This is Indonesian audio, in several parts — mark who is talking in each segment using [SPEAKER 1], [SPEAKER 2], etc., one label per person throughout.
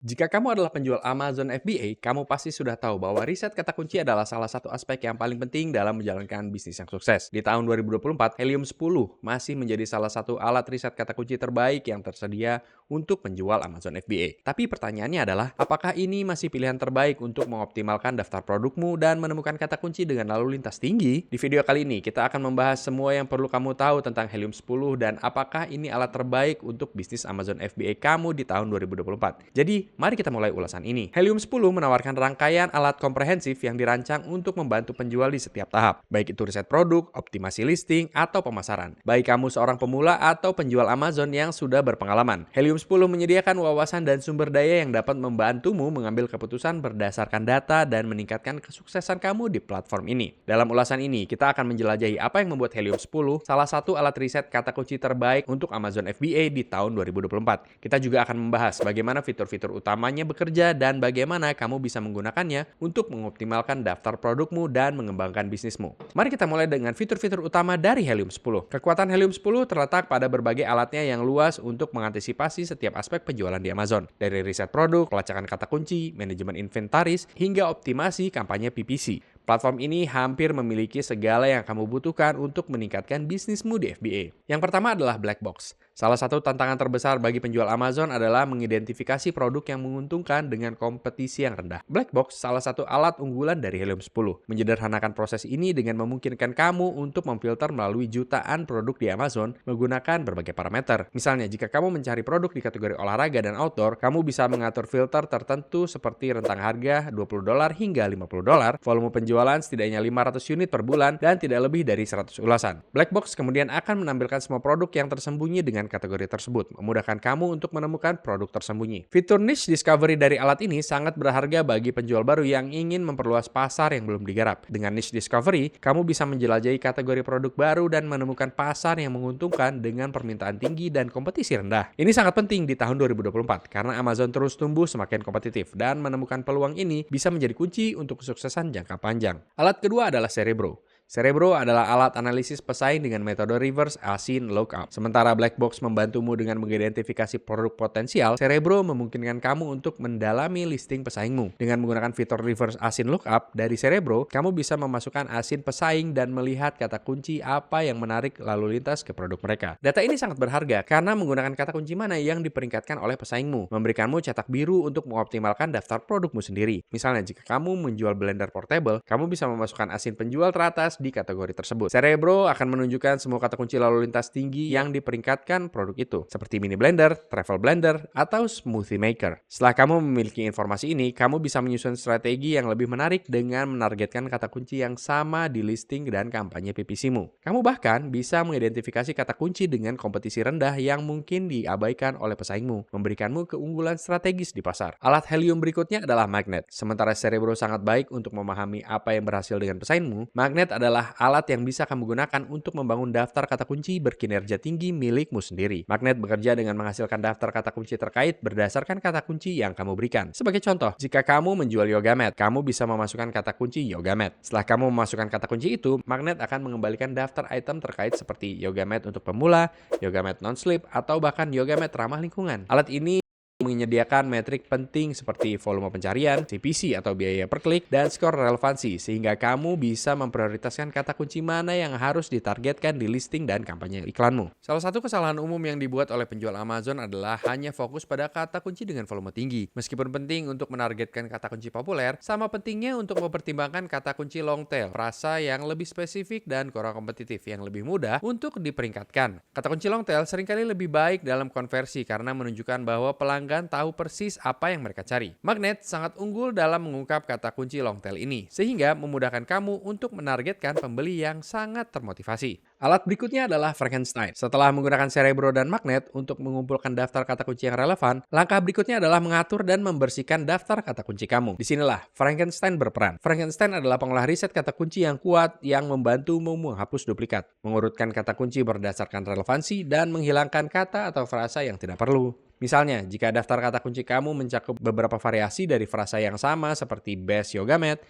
[SPEAKER 1] Jika kamu adalah penjual Amazon FBA, kamu pasti sudah tahu bahwa riset kata kunci adalah salah satu aspek yang paling penting dalam menjalankan bisnis yang sukses. Di tahun 2024, Helium 10 masih menjadi salah satu alat riset kata kunci terbaik yang tersedia untuk penjual Amazon FBA. Tapi pertanyaannya adalah, apakah ini masih pilihan terbaik untuk mengoptimalkan daftar produkmu dan menemukan kata kunci dengan lalu lintas tinggi? Di video kali ini, kita akan membahas semua yang perlu kamu tahu tentang Helium 10 dan apakah ini alat terbaik untuk bisnis Amazon FBA kamu di tahun 2024. Jadi, mari kita mulai ulasan ini. Helium 10 menawarkan rangkaian alat komprehensif yang dirancang untuk membantu penjual di setiap tahap, baik itu riset produk, optimasi listing, atau pemasaran. Baik kamu seorang pemula atau penjual Amazon yang sudah berpengalaman, Helium 10 menyediakan wawasan dan sumber daya yang dapat membantumu mengambil keputusan berdasarkan data dan meningkatkan kesuksesan kamu di platform ini. Dalam ulasan ini, kita akan menjelajahi apa yang membuat Helium 10 salah satu alat riset kata kunci terbaik untuk Amazon FBA di tahun 2024. Kita juga akan membahas bagaimana fitur-fitur utamanya bekerja dan bagaimana kamu bisa menggunakannya untuk mengoptimalkan daftar produkmu dan mengembangkan bisnismu. Mari kita mulai dengan fitur-fitur utama dari Helium 10. Kekuatan Helium 10 terletak pada berbagai alatnya yang luas untuk mengantisipasi setiap aspek penjualan di Amazon. Dari riset produk, pelacakan kata kunci, manajemen inventaris, hingga optimasi kampanye PPC. Platform ini hampir memiliki segala yang kamu butuhkan untuk meningkatkan bisnismu di FBA. Yang pertama adalah Black Box. Salah satu tantangan terbesar bagi penjual Amazon adalah mengidentifikasi produk yang menguntungkan dengan kompetisi yang rendah. Black Box salah satu alat unggulan dari Helium 10. Menyederhanakan proses ini dengan memungkinkan kamu untuk memfilter melalui jutaan produk di Amazon menggunakan berbagai parameter. Misalnya, jika kamu mencari produk di kategori olahraga dan outdoor, kamu bisa mengatur filter tertentu seperti rentang harga $20 hingga $50, volume penjualan setidaknya 500 unit per bulan, dan tidak lebih dari 100 ulasan. Black Box kemudian akan menampilkan semua produk yang tersembunyi dengan kategori tersebut, memudahkan kamu untuk menemukan produk tersembunyi. Fitur niche discovery dari alat ini sangat berharga bagi penjual baru yang ingin memperluas pasar yang belum digarap. Dengan niche discovery, kamu bisa menjelajahi kategori produk baru dan menemukan pasar yang menguntungkan dengan permintaan tinggi dan kompetisi rendah. Ini sangat penting di tahun 2024 karena Amazon terus tumbuh semakin kompetitif dan menemukan peluang ini bisa menjadi kunci untuk kesuksesan jangka panjang. Alat kedua adalah Cerebro. Cerebro adalah alat analisis pesaing dengan metode reverse Async Lookup. Sementara Black Box membantumu dengan mengidentifikasi produk potensial, Cerebro memungkinkan kamu untuk mendalami listing pesaingmu. Dengan menggunakan fitur reverse Async Lookup dari Cerebro, kamu bisa memasukkan asin pesaing dan melihat kata kunci apa yang menarik lalu lintas ke produk mereka. Data ini sangat berharga karena menggunakan kata kunci mana yang diperingkatkan oleh pesaingmu, memberikanmu cetak biru untuk mengoptimalkan daftar produkmu sendiri. Misalnya, jika kamu menjual blender portable, kamu bisa memasukkan asin penjual teratas di kategori tersebut. Cerebro akan menunjukkan semua kata kunci lalu lintas tinggi yang diperingkatkan produk itu, seperti mini blender, travel blender, atau smoothie maker. Setelah kamu memiliki informasi ini, kamu bisa menyusun strategi yang lebih menarik dengan menargetkan kata kunci yang sama di listing dan kampanye PPC-mu. Kamu bahkan bisa mengidentifikasi kata kunci dengan kompetisi rendah yang mungkin diabaikan oleh pesaingmu, memberikanmu keunggulan strategis di pasar. Alat Helium berikutnya adalah Magnet. Sementara Cerebro sangat baik untuk memahami apa yang berhasil dengan pesaingmu, Magnet adalah alat yang bisa kamu gunakan untuk membangun daftar kata kunci berkinerja tinggi milikmu sendiri. Magnet bekerja dengan menghasilkan daftar kata kunci terkait berdasarkan kata kunci yang kamu berikan. Sebagai contoh, jika kamu menjual yoga mat, kamu bisa memasukkan kata kunci yoga mat. Setelah kamu memasukkan kata kunci itu, Magnet akan mengembalikan daftar item terkait seperti yoga mat untuk pemula, yoga mat non-slip, atau bahkan yoga mat ramah lingkungan. Alat ini menyediakan metrik penting seperti volume pencarian, CPC atau biaya per klik, dan skor relevansi sehingga kamu bisa memprioritaskan kata kunci mana yang harus ditargetkan di listing dan kampanye iklanmu. Salah satu kesalahan umum yang dibuat oleh penjual Amazon adalah hanya fokus pada kata kunci dengan volume tinggi. Meskipun penting untuk menargetkan kata kunci populer, sama pentingnya untuk mempertimbangkan kata kunci long tail, frasa yang lebih spesifik dan kurang kompetitif yang lebih mudah untuk diperingkatkan. Kata kunci long tail seringkali lebih baik dalam konversi karena menunjukkan bahwa pelanggan tahu persis apa yang mereka cari. Magnet sangat unggul dalam mengungkap kata kunci long tail ini, sehingga memudahkan kamu untuk menargetkan pembeli yang sangat termotivasi. Alat berikutnya adalah Frankenstein. Setelah menggunakan Cerebro dan Magnet untuk mengumpulkan daftar kata kunci yang relevan, langkah berikutnya adalah mengatur dan membersihkan daftar kata kunci kamu. Disinilah Frankenstein berperan. Frankenstein adalah pengolah riset kata kunci yang kuat yang membantumu menghapus duplikat, mengurutkan kata kunci berdasarkan relevansi, dan menghilangkan kata atau frasa yang tidak perlu. Misalnya, jika daftar kata kunci kamu mencakup beberapa variasi dari frasa yang sama seperti best yoga mat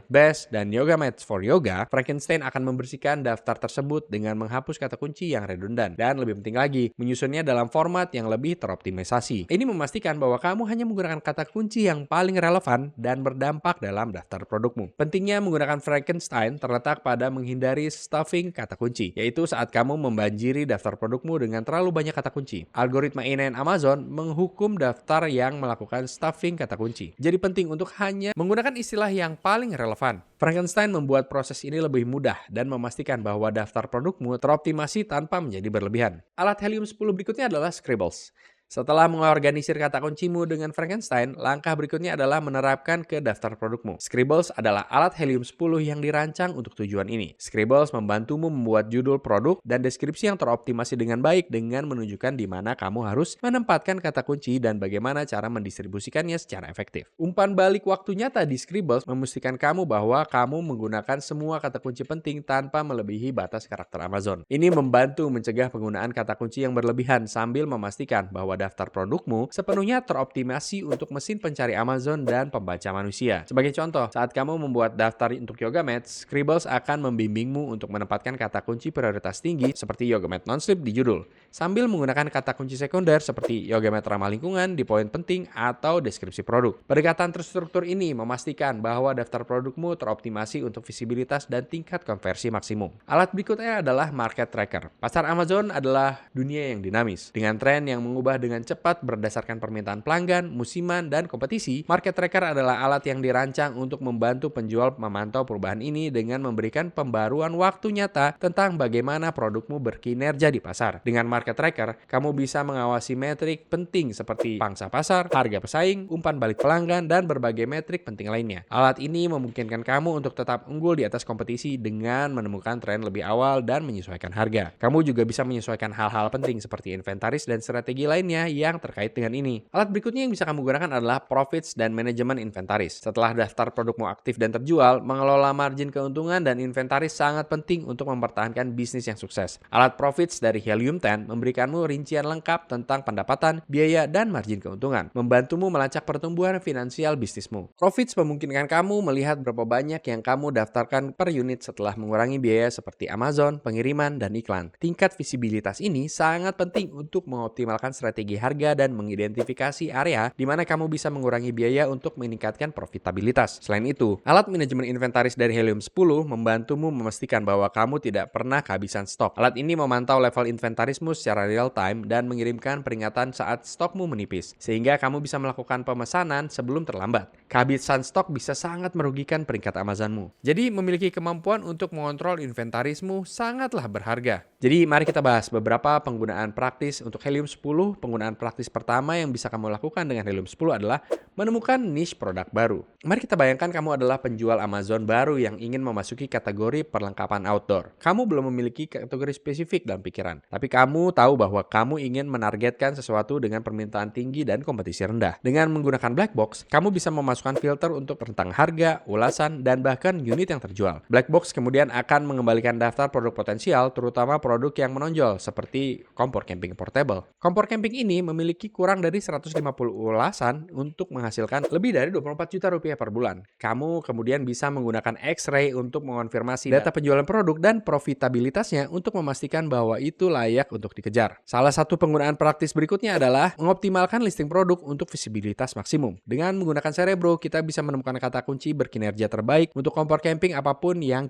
[SPEAKER 1] best, dan yoga mats for yoga, Frankenstein akan membersihkan daftar tersebut dengan menghapus kata kunci yang redundan. Dan lebih penting lagi, menyusunnya dalam format yang lebih teroptimisasi. Ini memastikan bahwa kamu hanya menggunakan kata kunci yang paling relevan dan berdampak dalam daftar produkmu. Pentingnya menggunakan Frankenstein terletak pada menghindari stuffing kata kunci, yaitu saat kamu membanjiri daftar produkmu dengan terlalu banyak kata kunci. Algoritma A9 Amazon menghukum daftar yang melakukan stuffing kata kunci. Jadi penting untuk hanya menggunakan istilah yang paling relevan. Frankenstein membuat proses ini lebih mudah dan memastikan bahwa daftar produkmu teroptimasi tanpa menjadi berlebihan. Alat Helium 10 berikutnya adalah Scribbles. Setelah mengorganisir kata kuncimu dengan Frankenstein, langkah berikutnya adalah menerapkan ke daftar produkmu. Scribbles adalah alat Helium 10 yang dirancang untuk tujuan ini. Scribbles membantumu membuat judul produk dan deskripsi yang teroptimasi dengan baik dengan menunjukkan di mana kamu harus menempatkan kata kunci dan bagaimana cara mendistribusikannya secara efektif. Umpan balik waktu nyata di Scribbles memastikan kamu bahwa kamu menggunakan semua kata kunci penting tanpa melebihi batas karakter Amazon. Ini membantu mencegah penggunaan kata kunci yang berlebihan sambil memastikan bahwa daftar produkmu sepenuhnya teroptimasi untuk mesin pencari Amazon dan pembaca manusia. Sebagai contoh, saat kamu membuat daftar untuk yoga mats, Scribbles akan membimbingmu untuk menempatkan kata kunci prioritas tinggi seperti yoga mat non-slip di judul, sambil menggunakan kata kunci sekunder seperti yoga mat ramah lingkungan di poin penting atau deskripsi produk. Pendekatan terstruktur ini memastikan bahwa daftar produkmu teroptimasi untuk visibilitas dan tingkat konversi maksimum. Alat berikutnya adalah Market Tracker. Pasar Amazon adalah dunia yang dinamis, dengan tren yang mengubah dengan cepat berdasarkan permintaan pelanggan, musiman, dan kompetisi. Market Tracker adalah alat yang dirancang untuk membantu penjual memantau perubahan ini dengan memberikan pembaruan waktu nyata tentang bagaimana produkmu berkinerja di pasar. Dengan Market Tracker, kamu bisa mengawasi metrik penting seperti pangsa pasar, harga pesaing, umpan balik pelanggan, dan berbagai metrik penting lainnya. Alat ini memungkinkan kamu untuk tetap unggul di atas kompetisi dengan menemukan tren lebih awal dan menyesuaikan harga. Kamu juga bisa menyesuaikan hal-hal penting seperti inventaris dan strategi lainnya yang terkait dengan ini. Alat berikutnya yang bisa kamu gunakan adalah Profits dan Manajemen Inventaris. Setelah daftar produkmu aktif dan terjual, mengelola margin keuntungan dan inventaris sangat penting untuk mempertahankan bisnis yang sukses. Alat Profits dari Helium 10 memberikanmu rincian lengkap tentang pendapatan, biaya, dan margin keuntungan, membantumu melacak pertumbuhan finansial bisnismu. Profits memungkinkan kamu melihat berapa banyak yang kamu daftarkan per unit setelah mengurangi biaya seperti Amazon, pengiriman, dan iklan. Tingkat visibilitas ini sangat penting untuk mengoptimalkan strategi harga dan mengidentifikasi area di mana kamu bisa mengurangi biaya untuk meningkatkan profitabilitas. Selain itu, alat manajemen inventaris dari Helium 10 membantumu memastikan bahwa kamu tidak pernah kehabisan stok. Alat ini memantau level inventarismu secara real time dan mengirimkan peringatan saat stokmu menipis, sehingga kamu bisa melakukan pemesanan sebelum terlambat. Kehabisan stok bisa sangat merugikan peringkat Amazonmu. Jadi, memiliki kemampuan untuk mengontrol inventarismu sangatlah berharga. Jadi, mari kita bahas beberapa penggunaan praktis untuk Helium 10. Penggunaan praktis pertama yang bisa kamu lakukan dengan Helium 10 adalah menemukan niche produk baru. Mari kita bayangkan kamu adalah penjual Amazon baru yang ingin memasuki kategori perlengkapan outdoor. Kamu belum memiliki kategori spesifik dalam pikiran, tapi kamu tahu bahwa kamu ingin menargetkan sesuatu dengan permintaan tinggi dan kompetisi rendah. Dengan menggunakan Black Box, kamu bisa memasukkan filter untuk tentang harga, ulasan, dan bahkan unit yang terjual. Black Box kemudian akan mengembalikan daftar produk potensial, terutama produk yang menonjol seperti kompor camping portable. Kompor camping ini memiliki kurang dari 150 ulasan untuk menghasilkan lebih dari 24 juta rupiah per bulan. Kamu kemudian bisa menggunakan X-ray untuk mengonfirmasi data penjualan produk dan profitabilitasnya untuk memastikan bahwa itu layak untuk dikejar. Salah satu penggunaan praktis berikutnya adalah mengoptimalkan listing produk untuk visibilitas maksimum. Dengan menggunakan Cerebro, kita bisa menemukan kata kunci berkinerja terbaik untuk kompor camping apapun yang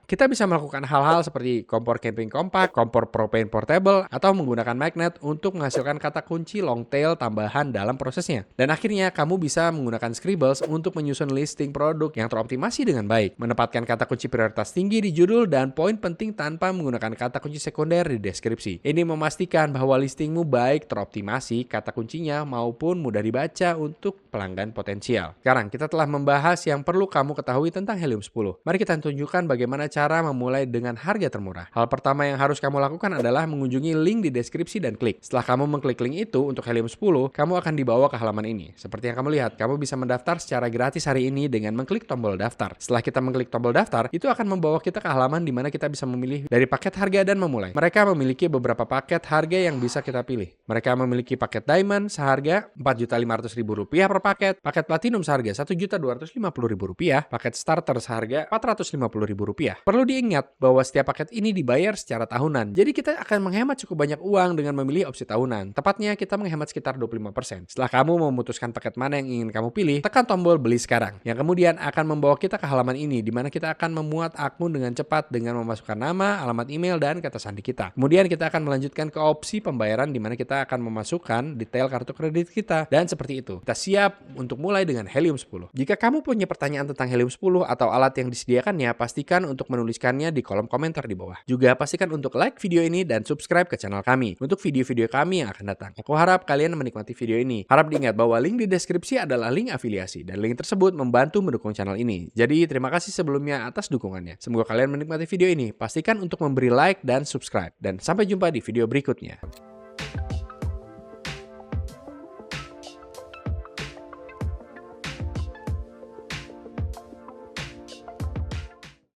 [SPEAKER 1] kita bisa melakukan hal-hal seperti kompor camping kompak, kompor propane portable, atau menggunakan magnet untuk menghasilkan kata kunci long tail tambahan dalam prosesnya. Dan akhirnya, kamu bisa menggunakan Scribbles untuk menyusun listing produk yang teroptimasi dengan baik, menempatkan kata kunci prioritas tinggi di judul dan poin penting tanpa menggunakan kata kunci sekunder di deskripsi. Ini memastikan bahwa listingmu baik teroptimasi kata kuncinya maupun mudah dibaca untuk pelanggan potensial. Sekarang, kita telah membahas yang perlu kamu ketahui tentang Helium 10. Mari kita tunjukkan bagaimana bagaimana cara memulai dengan harga termurah. Hal pertama yang harus kamu lakukan adalah mengunjungi link di deskripsi dan klik. Setelah kamu mengklik link itu untuk Helium 10, kamu akan dibawa ke halaman ini. Seperti yang kamu lihat, kamu bisa mendaftar secara gratis hari ini dengan mengklik tombol daftar. Setelah kita mengklik tombol daftar, itu akan membawa kita ke halaman di mana kita bisa memilih dari paket harga dan memulai. Mereka memiliki beberapa paket harga yang bisa kita pilih. Mereka memiliki paket Diamond seharga Rp4.500.000 per paket, paket Platinum seharga Rp1.250.000, paket Starter seharga Rp450.000. Perlu diingat bahwa setiap paket ini dibayar secara tahunan. Jadi kita akan menghemat cukup banyak uang dengan memilih opsi tahunan. Tepatnya kita menghemat sekitar 25%. Setelah kamu memutuskan paket mana yang ingin kamu pilih, tekan tombol beli sekarang. Yang kemudian akan membawa kita ke halaman ini di mana kita akan memuat akun dengan cepat dengan memasukkan nama, alamat email, dan kata sandi kita. Kemudian kita akan melanjutkan ke opsi pembayaran di mana kita akan memasukkan detail kartu kredit kita. Dan seperti itu, kita siap untuk mulai dengan Helium 10. Jika kamu punya pertanyaan tentang Helium 10 atau alat yang disediakannya, pastikan untuk menuliskannya di kolom komentar di bawah. Juga pastikan untuk like video ini dan subscribe ke channel kami untuk video-video kami yang akan datang. Aku harap kalian menikmati video ini. Harap diingat bahwa link di deskripsi adalah link afiliasi dan link tersebut membantu mendukung channel ini. Jadi terima kasih sebelumnya atas dukungannya. Semoga kalian menikmati video ini. Pastikan untuk memberi like dan subscribe. Dan sampai jumpa di video berikutnya.